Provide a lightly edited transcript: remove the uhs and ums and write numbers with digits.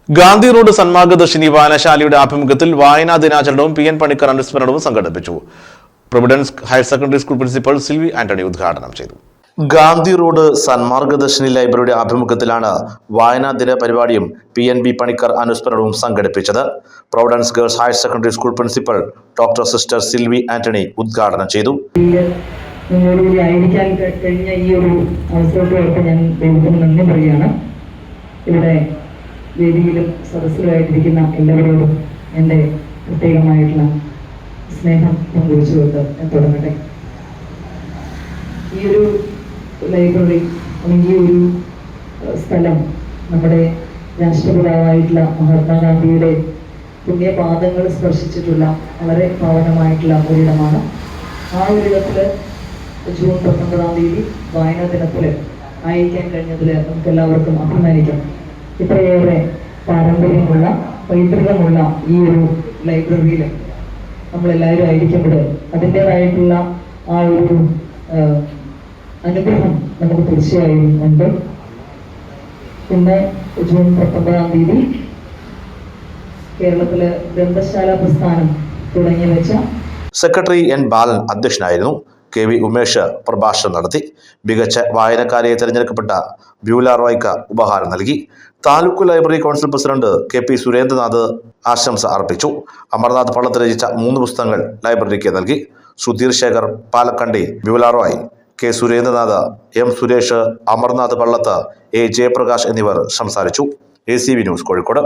Gandhi road സന്മാർഗദർശിനി വായനശാലയുടെ ആഭിമുഖ്യത്തിൽ വായനാ ദിനാചരണവും PN Panicker അനുസ്മരണവും സംഘടിപ്പിച്ചു. Providence higher secondary school principal Silvy Antony ഉദ്ഘാടനം ചെയ്തു. ഗാന്ധി റോഡ് സന്മാർഗദർശിനി ലൈബ്രറിയുടെ ആഭിമുഖ്യത്തിലാണ് വായനാ ദിന പരിപാടിയും PNB പണിക്കർ അനുസ്മരണവും സംഘടിപ്പിച്ചത്. Providence girls higher secondary school principal doctor sister Silvy Antony ഉദ്ഘാടനം ചെയ്തു. വേദിയിലും സദസ്സിലുമായിട്ടിരിക്കുന്ന എല്ലാവരോടും എൻ്റെ പ്രത്യേകമായിട്ടുള്ള സ്നേഹം പങ്കുവച്ചുകൊണ്ട് ഞാൻ തുടങ്ങട്ടെ. ഈ ഒരു ലൈബ്രറി അല്ലെങ്കിൽ ഈ ഒരു സ്ഥലം നമ്മുടെ രാഷ്ട്രപിതാവായിട്ടുള്ള മഹാത്മാഗാന്ധിയുടെ പുണ്യപാദങ്ങൾ സ്പർശിച്ചിട്ടുള്ള വളരെ പാവനമായിട്ടുള്ള ഒരിടമാണ്. ആ ഒരിടത്തിൽ ജൂൺ 19-ാം തീയതി വായനാ ദിനത്തിൽ ആയിരിക്കാൻ കഴിഞ്ഞതിൽ നമുക്കെല്ലാവർക്കും അഭിമാനിക്കാം. ഇത്രയേറെ പാരമ്പര്യമുള്ള പൈതൃകമുള്ള ഈ ഒരു ലൈബ്രറിയിൽ നമ്മളെല്ലാവരും ആയിരിക്കുമ്പോൾ അതിൻ്റെതായിട്ടുള്ള ആ ഒരു അനുഗ്രഹം നമുക്ക് തീർച്ചയായും ഉണ്ട്. ഇന്ന് ജൂൺ 19-ാം തീയതി കേരളത്തില് ഗ്രന്ഥശാല പ്രസ്ഥാനം തുടങ്ങി വെച്ച സെക്രട്ടറി N. ബാലൻ അധ്യക്ഷനായിരുന്നു. KV ഉമേഷ് പ്രഭാഷണം നടത്തി. മികച്ച വായനക്കാരെ തിരഞ്ഞെടുക്കപ്പെട്ട ബ്യൂല റോയ്ക്ക് ഉപഹാരം നൽകി. Taluk library council president KP Surendranath ആശംസ അർപ്പിച്ചു. അമർനാഥ് പള്ളത്ത് രചിച്ച 3 പുസ്തകങ്ങൾ ലൈബ്രറിക്ക് നൽകി. Sudheer Shekhar Palakkandi, Beulah Roy, K. Surendranath, M. Suresh, Amarnath Pallath, A. Jayaprakash എന്നിവർ സംസാരിച്ചു. ACV news Kozhikode.